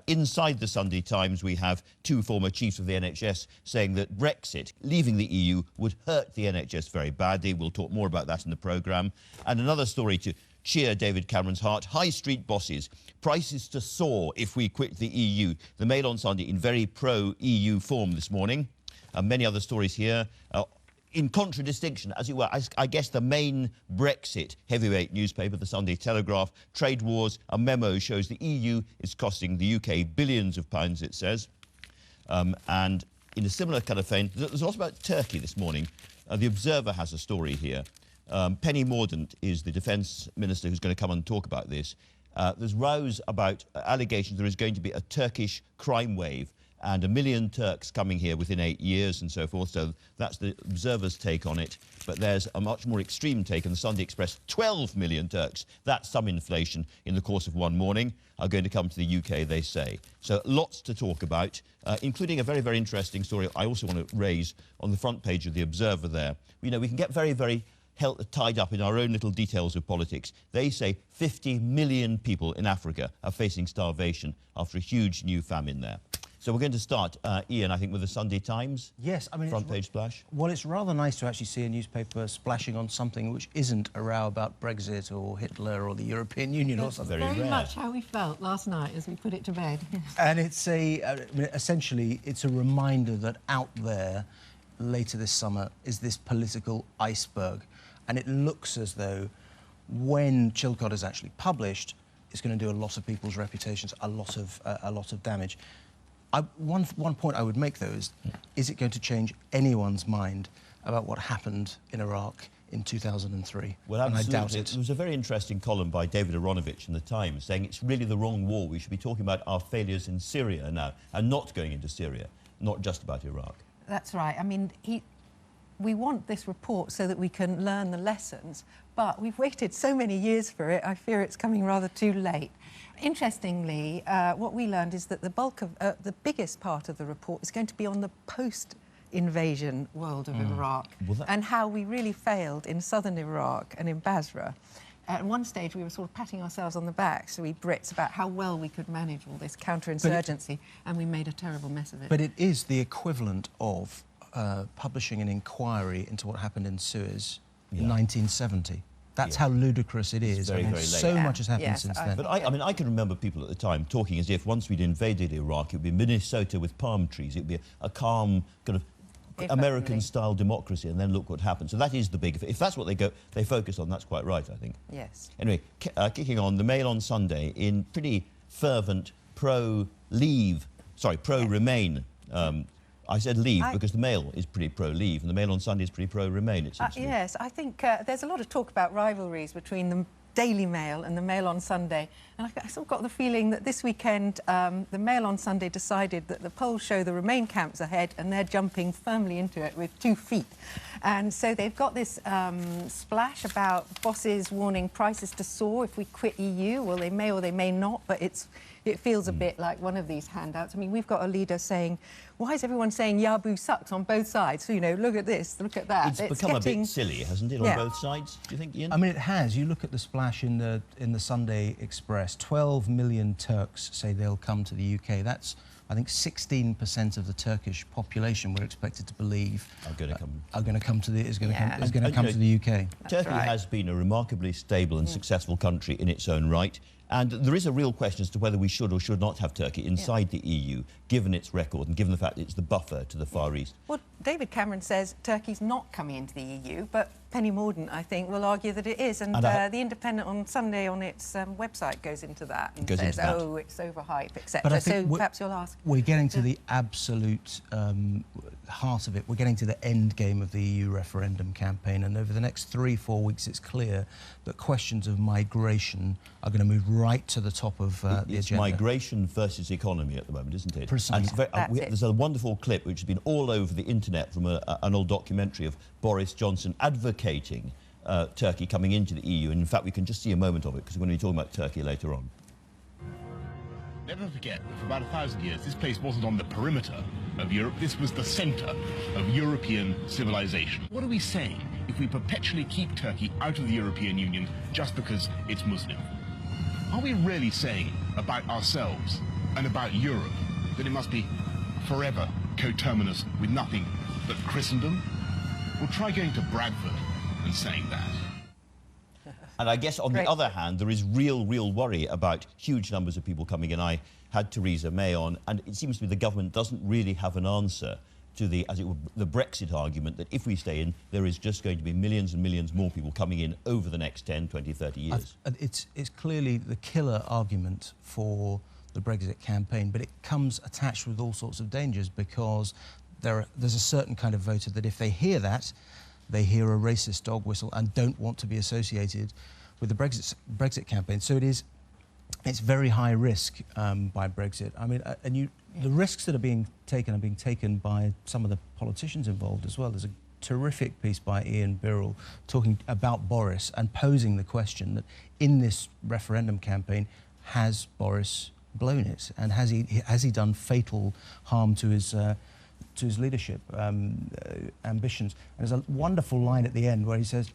Inside the Sunday Times, we have two former chiefs of the NHS saying that Brexit, leaving the EU, would hurt the NHS very badly. We'll talk more about that in the programme. And another story to cheer David Cameron's heart. High street bosses, prices to soar if we quit the EU. The Mail on Sunday in very pro-EU form this morning. Many other stories here. In contradistinction, as it were, I guess the main Brexit heavyweight newspaper, the Sunday Telegraph, trade wars, a memo shows the EU is costing the UK billions of pounds, it says. And in a similar kind of vein, there's a lot about Turkey this morning. The Observer has a story here. Penny Mordaunt is the defence minister who's going to come and talk about this. There's rows about allegations there is going to be a Turkish crime wave and 1 million Turks coming here within 8 years and so forth. So that's the Observer's take on it. But there's a much more extreme take in the Sunday Express. 12 million Turks, that's some inflation in the course of one morning, are going to come to the UK, they say. So lots to talk about, including a very, very interesting story I also want to raise on the front page of the Observer there. You know, we can get very, very tied up in our own little details of politics. They say 50 million people in Africa are facing starvation after a huge new famine there. So we're going to start, Iain, I think, with the Sunday Times. Yes, I mean... Front page splash. Well, it's rather nice to actually see a newspaper splashing on something which isn't a row about Brexit or Hitler or the European Union or something. Very much how we felt last night as we put it to bed. And it's essentially, it's a reminder that out there, later this summer, is this political iceberg. And it looks as though when Chilcot is actually published, it's going to do a lot of people's reputations, a lot of damage. One point I would make, though, is it going to change anyone's mind about what happened in Iraq in 2003? Well, absolutely. And I doubt it. There was a very interesting column by David Aronovich in The Times saying it's really the wrong war. We should be talking about our failures in Syria now and not going into Syria, not just about Iraq. That's right. I mean, we want this report so that we can learn the lessons, but we've waited so many years for it, I fear it's coming rather too late. Interestingly, what we learned is that the bulk of, the biggest part of the report is going to be on the post-invasion world of Iraq and how we really failed in southern Iraq and in Basra. At one stage, we were sort of patting ourselves on the back, so we Brits, about how well we could manage all this counterinsurgency, and we made a terrible mess of it. But it is the equivalent of publishing an inquiry into what happened in Suez in 1970. That's how ludicrous it is. Very, very late. So much has happened since then. But I mean, I can remember people at the time talking as if once we'd invaded Iraq, it would be Minnesota with palm trees. It would be a calm, kind of American-style democracy, and then look what happened. So that is the big... If that's what they focus on, that's quite right, I think. Yes. Anyway, kicking on, the Mail on Sunday in pretty fervent pro-leave, sorry, pro-remain. I said leave because the Mail is pretty pro-leave and the Mail on Sunday is pretty pro-remain, it seems to me. Yes, I think there's a lot of talk about rivalries between the Daily Mail and the Mail on Sunday. And I sort of got the feeling that this weekend the Mail on Sunday decided that the polls show the Remain camp's ahead and they're jumping firmly into it with 2 feet. And so they've got this splash about bosses warning prices to soar if we quit EU. Well, they may or they may not, but it feels a bit like one of these handouts. I mean, we've got a leader saying, why is everyone saying Yabu sucks on both sides? So, you know, look at this, look at that. It's become a bit silly, hasn't it, on both sides, do you think, Iain? I mean, it has. You look at the splash in the Sunday Express. 12 million Turks say they'll come to the UK. That's, I think, 16% of the Turkish population we're expected to believe are going to come to the UK. Turkey has been a remarkably stable and successful country in its own right. And there is a real question as to whether we should or should not have Turkey inside the EU, given its record and given the fact that it's the buffer to the Far East. Well, David Cameron says Turkey's not coming into the EU, but Penny Mordaunt, I think, will argue that it is. And The Independent on Sunday on its website goes into that and says, oh, it's overhyped, etc. So perhaps you'll ask. We're getting to the absolute heart of it. We're getting to the end game of the EU referendum campaign. And over the next 3-4 weeks, it's clear that questions of migration are going to move right to the top of the agenda. It's migration versus economy at the moment, isn't it? Precisely. There's a wonderful clip which has been all over the internet from an old documentary of Boris Johnson advocating Turkey coming into the EU. And in fact, we can just see a moment of it because we're going to be talking about Turkey later on. Never forget that for about 1,000 years, this place wasn't on the perimeter of Europe. This was the centre of European civilization. What are we saying if we perpetually keep Turkey out of the European Union just because it's Muslim? Are we really saying about ourselves and about Europe, then it must be forever coterminous with nothing but Christendom? Well, try going to Bradford and saying that. And I guess, on the other hand, there is real worry about huge numbers of people coming in. I had Theresa May on, and it seems to me the government doesn't really have an answer to the, as it were, the Brexit argument that if we stay in, there is just going to be millions and millions more people coming in over the next 10, 20, 30 years. It's clearly the killer argument for the Brexit campaign, but it comes attached with all sorts of dangers, because there's a certain kind of voter that if they hear that, they hear a racist dog whistle and don't want to be associated with the Brexit campaign. So it's very high risk by Brexit. I mean, the risks that are being taken by some of the politicians involved as well. There's a terrific piece by Iain talking about Boris and posing the question that in this referendum campaign, has Boris blown it, and has he done fatal harm to his leadership ambitions? And there's a wonderful line at the end where he says,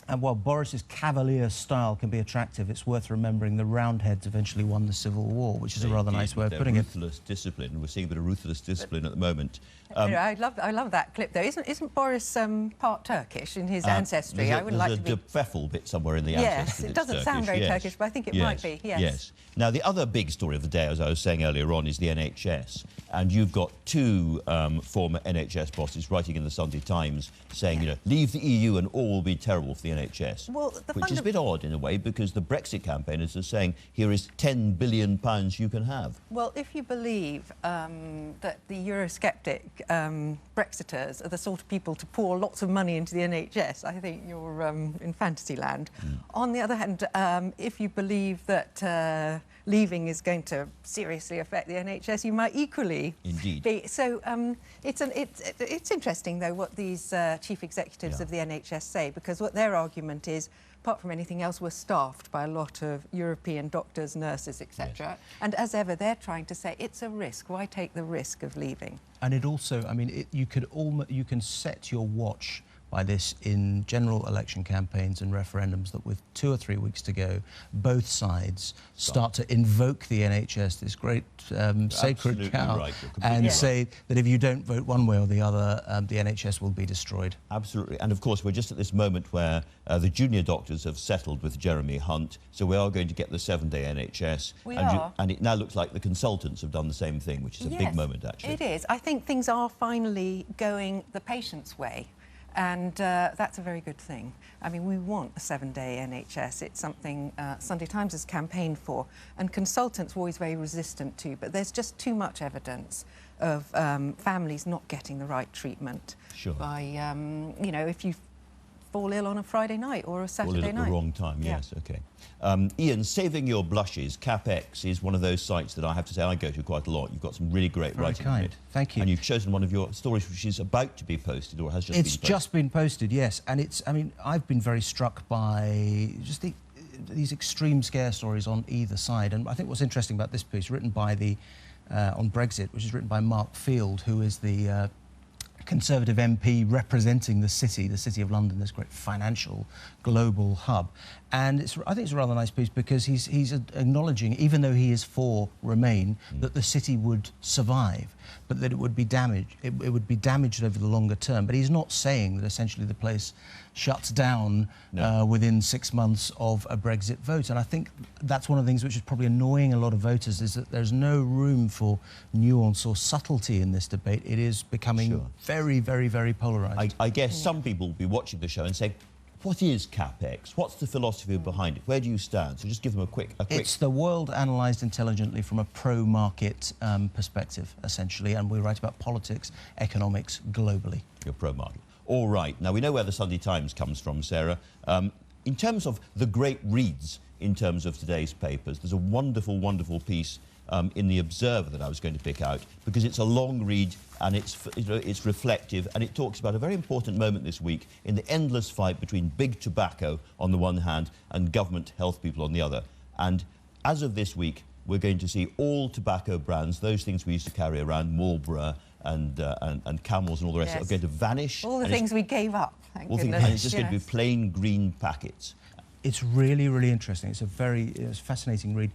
and while Boris's cavalier style can be attractive, it's worth remembering the Roundheads eventually won the Civil War, which is a rather nice way of putting it. Ruthless discipline. We're seeing a bit of ruthless discipline at the moment. I love that clip, though. Isn't Boris part Turkish in his ancestry? I would like to be. There's a de Pfeffel bit somewhere in the ancestry. Yes, it doesn't sound very Turkish, but I think it might be. Yes. Now, the other big story of the day, as I was saying earlier on, is the NHS. And you've got two former NHS bosses writing in the Sunday Times saying, you know, leave the EU and all will be terrible for the NHS. Well, which is a bit odd in a way, because the Brexit campaigners are saying, here is £10 billion you can have. Well, if you believe that the Eurosceptic Brexiters are the sort of people to pour lots of money into the NHS, I think you're in fantasy land. On the other hand, if you believe that leaving is going to seriously affect the NHS, you might equally be. So it's interesting, though, what these chief executives of the NHS say, because what their argument is, apart from anything else, we're staffed by a lot of European doctors, nurses, etc. Yes. And as ever, they're trying to say it's a risk. Why take the risk of leaving? And it also, I mean, you can set your watch by this in general election campaigns and referendums, that with 2 or 3 weeks to go, both sides start to invoke the NHS, this great sacred cow, and say that if you don't vote one way or the other, the NHS will be destroyed. Absolutely. And of course, we're just at this moment where the junior doctors have settled with Jeremy Hunt, so we are going to get the 7-day NHS. And it now looks like the consultants have done the same thing, which is a big moment, actually. It is. I think things are finally going the patient's way. And that's a very good thing. I mean, we want a 7-day NHS. It's something Sunday Times has campaigned for, and consultants were always very resistant to, but there's just too much evidence of families not getting the right treatment by, you know, if you fall ill on a Friday night or a Saturday night. At the wrong time, yes, OK. Iain, Saving Your Blushes, CapX is one of those sites that I have to say I go to quite a lot. You've got some really great writing on it. Thank you. And you've chosen one of your stories which is about to be posted, or has just been posted. It's just been posted, yes. And it's, I mean, I've been very struck by just these extreme scare stories on either side. And I think what's interesting about this piece, written by on Brexit, which is written by Mark Field, who is the Conservative MP representing the city of London, this great financial global hub. And I think it's a rather nice piece, because he's acknowledging, even though he is for Remain, that the city would survive, but that it would be damaged. It would be damaged over the longer term. But he's not saying that essentially the place shuts down within 6 months of a Brexit vote. And I think that's one of the things which is probably annoying a lot of voters, is that there's no room for nuance or subtlety in this debate. It is becoming very, very, very polarised. I guess some people will be watching the show and say, what is CapX? What's the philosophy behind it? Where do you stand? So just give them a quick... It's the world analysed intelligently from a pro-market perspective, essentially, and we write about politics, economics, globally. You're pro-market. All right. Now, we know where the Sunday Times comes from, Sarah. In terms of the great reads in terms of today's papers, there's a wonderful, wonderful piece in The Observer that I was going to pick out, because it's a long read and it's reflective, and it talks about a very important moment this week in the endless fight between big tobacco on the one hand and government health people on the other. And as of this week, we're going to see all tobacco brands, those things we used to carry around, Marlboro and Camels and all the rest, are going to vanish. All the things we gave up, thank goodness. And it's just going to be plain green packets. It's really, really interesting. It's a very fascinating read.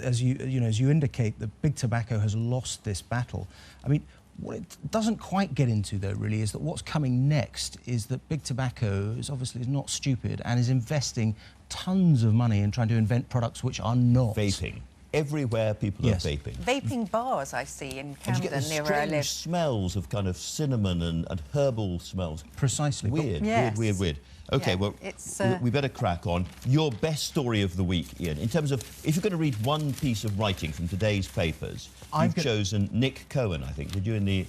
as you indicate, that big tobacco has lost this battle. I mean, what it doesn't quite get into, though, really, is that what's coming next is that big tobacco is obviously not stupid and is investing tons of money in trying to invent products which are not. Vaping. Everywhere people are vaping. Vaping bars I see in And you Camden, get the near where I live. strange smells of kind of cinnamon and herbal smells. Precisely. Weird, Yes. weird. OK, Yeah, well, it's, we better crack on. Your best story of the week, Iain, in terms of, if you're going to read one piece of writing from today's papers, you've chosen Nick Cohen, I think. Did you in the...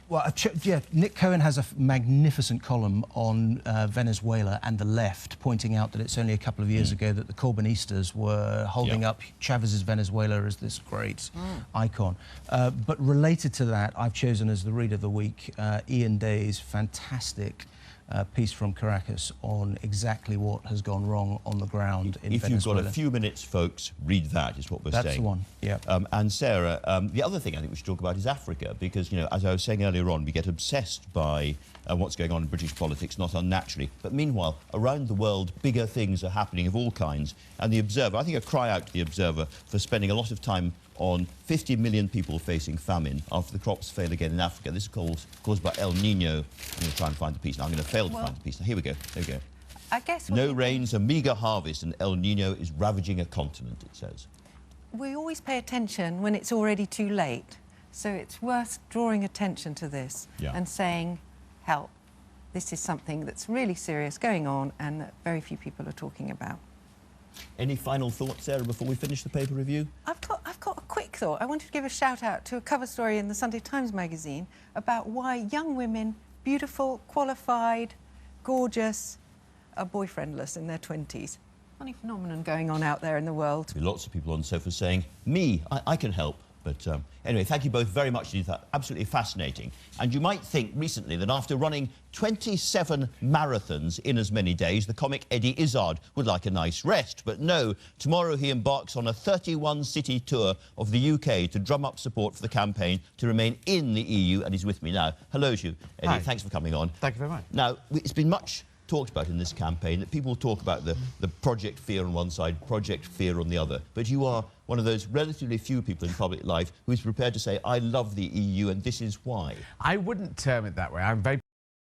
Well, yeah, Nick Cohen has a magnificent column on Venezuela and the left, pointing out that it's only a couple of years ago that the Corbynistas were holding up Chavez's Venezuela as this great icon. But related to that, I've chosen as the read of the week Iain Day's fantastic piece from Caracas on exactly what has gone wrong on the ground in Venezuela. If you've got a few minutes, folks, read that, is what we're saying. That's the one, yeah. And Sarah, the other thing I think we should talk about is Africa, because, you know, as I was saying earlier on, we get obsessed by what's going on in British politics, not unnaturally. But meanwhile, around the world, bigger things are happening of all kinds. And the Observer, I think a cry out to the Observer for spending a lot of time on 50 million people facing famine after the crops fail again in Africa. This is caused by El Nino. I'm going to try and find the piece. Now, I'm going to fail to find the piece. Now, here we go. There we go. I guess no rains, a meagre harvest, and El Nino is ravaging a continent, it says. We always pay attention when it's already too late. So it's worth drawing attention to this and saying, help. This is something that's really serious going on and that very few people are talking about. Any final thoughts, Sarah, before we finish the paper review? I've got a quick thought. I wanted to give a shout out to a cover story in the Sunday Times magazine about why young women, beautiful, qualified, gorgeous, are boyfriendless in their 20s. Funny phenomenon going on out there in the world. There'll be lots of people on the sofa saying, me, I can help. But anyway, thank you both very much indeed. Absolutely fascinating. And you might think recently that after running 27 marathons in as many days, the comic Eddie Izzard would like a nice rest. But no, tomorrow he embarks on a 31-city tour of the UK to drum up support for the campaign to remain in the EU. And he's with me now. Hello to you, Eddie. Hi. Thanks for coming on. Thank you very much. Now, it's been much talked about in this campaign that people talk about the Project Fear on one side, Project Fear on the other. But you are one of those relatively few people in public life who's prepared to say, I love the EU and this is why. I wouldn't term it that way. I'm very